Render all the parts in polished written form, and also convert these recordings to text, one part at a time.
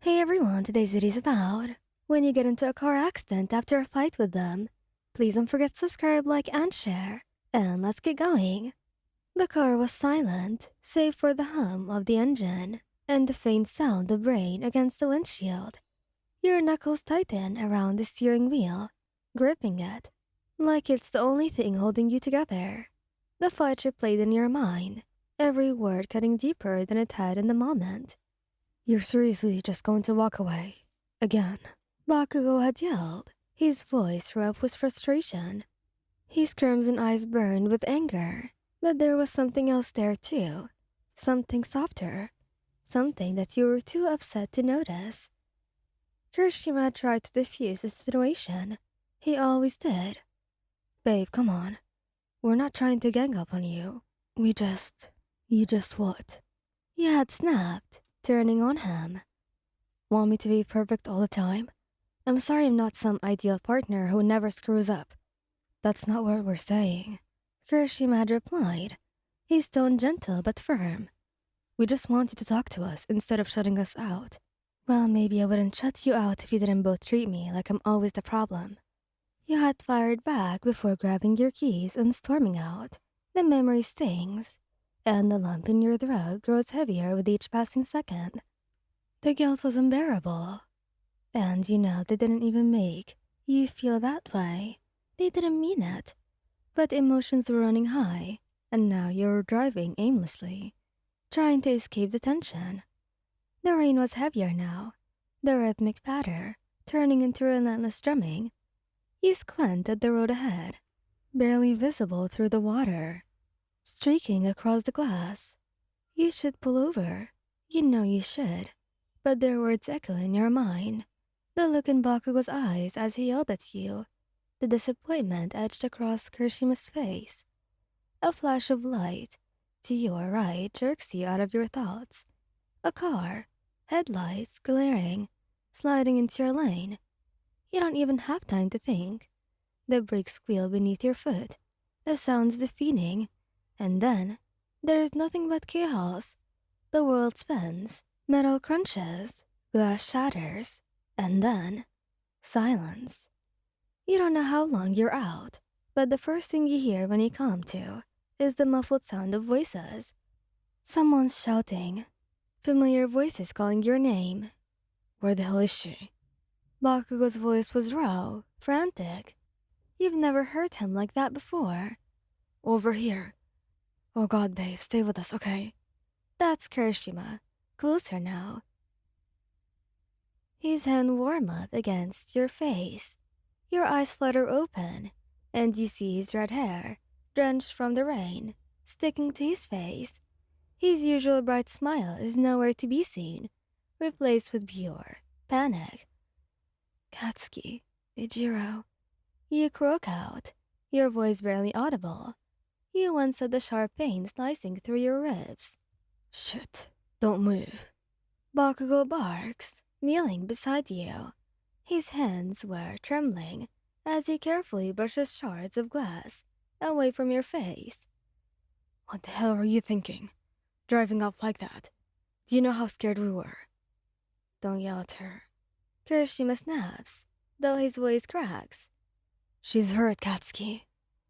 Hey everyone, today's video is about when you get into a car accident after a fight with them. Please don't forget to subscribe, like, and share. And let's get going. The car was silent, save for the hum of the engine and the faint sound of rain against the windshield. Your knuckles tighten around the steering wheel, gripping it, like it's the only thing holding you together. The fight replayed in your mind, every word cutting deeper than it had in the moment. You're seriously just going to walk away? Again? Bakugo had yelled, his voice rough with frustration. His crimson eyes burned with anger, but there was something else there too. Something softer. Something that you were too upset to notice. Kirishima tried to defuse the situation. He always did. Babe, come on. We're not trying to gang up on you. You just what? You had snapped, turning on him. Want me to be perfect all the time? I'm sorry I'm not some ideal partner who never screws up. That's not what we're saying. Kirishima had replied, his tone gentle but firm. We just want you to talk to us instead of shutting us out. Well, maybe I wouldn't shut you out if you didn't both treat me like I'm always the problem. You had fired back before grabbing your keys and storming out. The memory stings, and the lump in your throat grows heavier with each passing second. The guilt was unbearable. And they didn't even make you feel that way. They didn't mean it. But emotions were running high, and now you were driving aimlessly, trying to escape the tension. The rain was heavier now, the rhythmic patter turning into relentless drumming. You squint at the road ahead, barely visible through the water, streaking across the glass. You should pull over. You know you should. But their words echo in your mind. The look in Bakugo's eyes as he yelled at you. The disappointment etched across Kirishima's face. A flash of light to your right jerks you out of your thoughts. A car, headlights glaring, sliding into your lane. You don't even have time to think. The brakes squeal beneath your foot. The sound's defeating. And then, there's nothing but chaos. The world spins. Metal crunches. Glass shatters. And then, silence. You don't know how long you're out, but the first thing you hear when you come to is the muffled sound of voices. Someone's shouting. Familiar voices calling your name. Where the hell is she? Bakugo's voice was raw, frantic. You've never heard him like that before. Over here. Oh God, babe, stay with us, okay? That's Kirishima, closer now. His hand warm up against your face. Your eyes flutter open, and you see his red hair, drenched from the rain, sticking to his face. His usual bright smile is nowhere to be seen, replaced with pure panic. Katsuki, Ijiro. You croak out, your voice barely audible. You once saw the sharp pain slicing through your ribs. Shit, don't move. Bakugo barks, kneeling beside you. His hands were trembling as he carefully brushes shards of glass away from your face. What the hell were you thinking? Driving off like that? Do you know how scared we were? Don't yell at her. Kirishima snaps, though his voice cracks. She's hurt, Katsuki.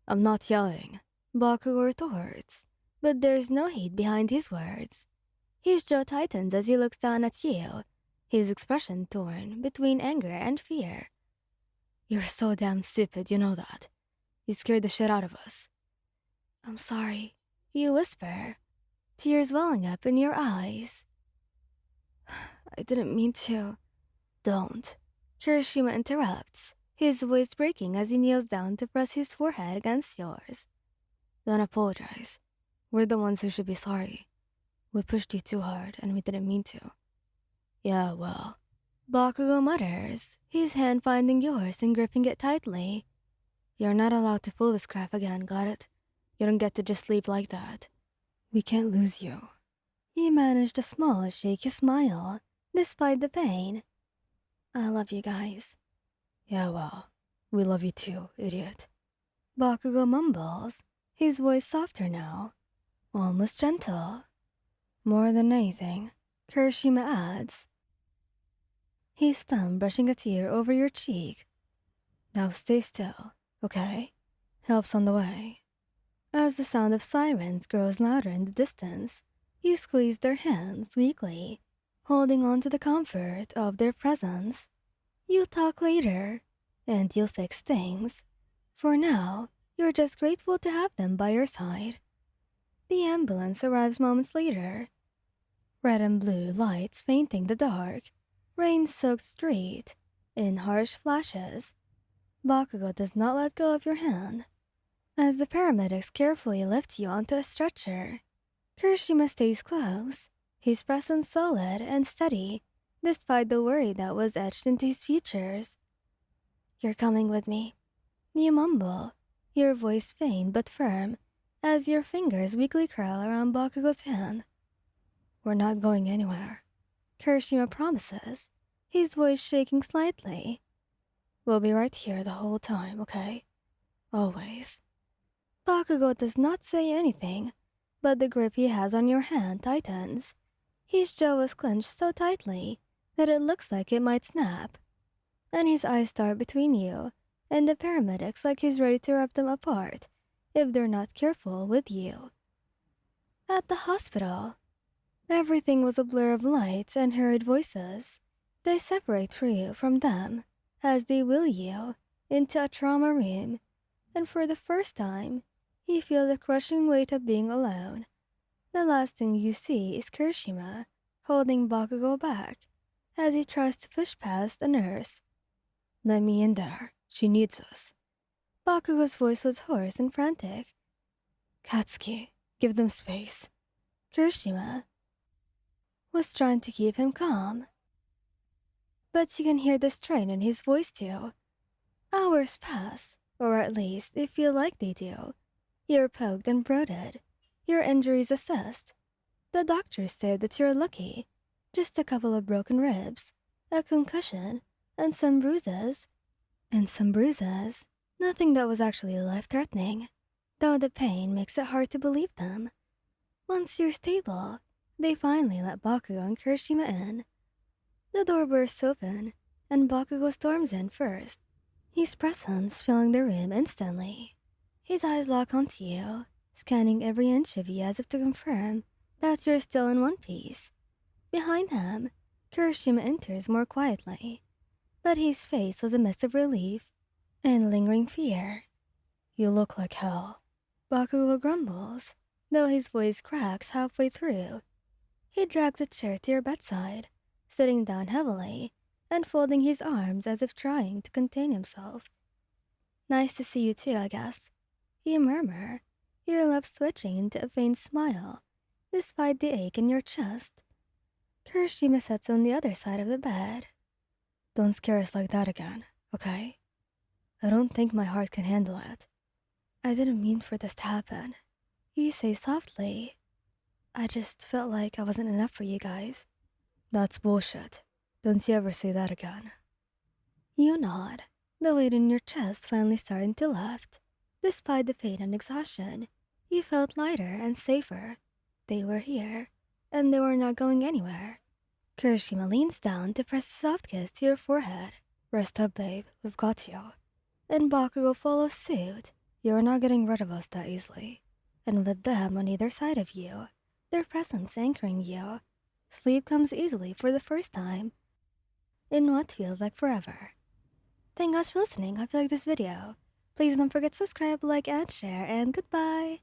I'm not yelling. Bakugo retorts, but there's no hate behind his words. His jaw tightens as he looks down at you, his expression torn between anger and fear. You're so damn stupid, you know that. You scared the shit out of us. I'm sorry, you whisper, tears welling up in your eyes. I didn't mean to. Don't. Kirishima interrupts, his voice breaking as he kneels down to press his forehead against yours. Don't apologize. We're the ones who should be sorry. We pushed you too hard and we didn't mean to. Yeah, well. Bakugo mutters, his hand finding yours and gripping it tightly. You're not allowed to pull this crap again, got it? You don't get to just leave like that. We can't lose you. He managed a small, shaky smile, despite the pain. I love you guys. Yeah, well, we love you too, idiot. Bakugo mumbles, his voice softer now, almost gentle. More than anything, Kirishima adds, his thumb brushing a tear over your cheek. Now stay still, okay? Help's on the way. As the sound of sirens grows louder in the distance, you squeeze their hands weakly, holding on to the comfort of their presence. You'll talk later, and you'll fix things. For now, you're just grateful to have them by your side. The ambulance arrives moments later. Red and blue lights painting the dark, rain-soaked street. In harsh flashes, Bakugo does not let go of your hand. As the paramedics carefully lift you onto a stretcher, Kirishima stays close, his presence solid and steady, despite the worry that was etched into his features. You're coming with me, you mumble, your voice faint but firm, as your fingers weakly curl around Bakugo's hand. We're not going anywhere, Kirishima promises, his voice shaking slightly. We'll be right here the whole time, okay? Always. Bakugo does not say anything, but the grip he has on your hand tightens. His jaw is clenched so tightly that it looks like it might snap, and his eyes start between you and the paramedics like he's ready to rip them apart if they're not careful with you. At the hospital, everything was a blur of lights and hurried voices. They separate you from them as they wheel you into a trauma room, and for the first time, you feel the crushing weight of being alone. The last thing you see is Kirishima holding Bakugo back as he tries to push past a nurse. Let me in there. She needs us. Bakugo's voice was hoarse and frantic. Katsuki, give them space. Kirishima was trying to keep him calm, but you can hear the strain in his voice too. Hours pass, or at least they feel like they do. You're poked and bloated, your injuries assessed. The doctors say that you're lucky. Just a couple of broken ribs, a concussion, and some bruises. Nothing that was actually life-threatening, though the pain makes it hard to believe them. Once you're stable, they finally let Bakugo and Kirishima in. The door bursts open, and Bakugo storms in first, his presence filling the room instantly. His eyes lock onto you, scanning every inch of you as if to confirm that you're still in one piece. Behind him, Kirishima enters more quietly, but his face was a mist of relief and lingering fear. You look like hell, Bakugo grumbles, though his voice cracks halfway through. He drags a chair to your bedside, sitting down heavily and folding his arms as if trying to contain himself. Nice to see you too, I guess, you murmur, your lips twitching into a faint smile, despite the ache in your chest. Kirishima sits on the other side of the bed. Don't scare us like that again, okay? I don't think my heart can handle it. I didn't mean for this to happen. You say softly. I just felt like I wasn't enough for you guys. That's bullshit. Don't you ever say that again. You nod, the weight in your chest finally starting to lift. Despite the pain and exhaustion, you felt lighter and safer. They were here, and they were not going anywhere. Kirishima leans down to press a soft kiss to your forehead. Rest up, babe, we've got you. And Bakugo follows suit. You're not getting rid of us that easily. And with them on either side of you, their presence anchoring you, sleep comes easily for the first time in what feels like forever. Thank you guys for listening. Hope you like this video. Please don't forget to subscribe, like, and share, and goodbye!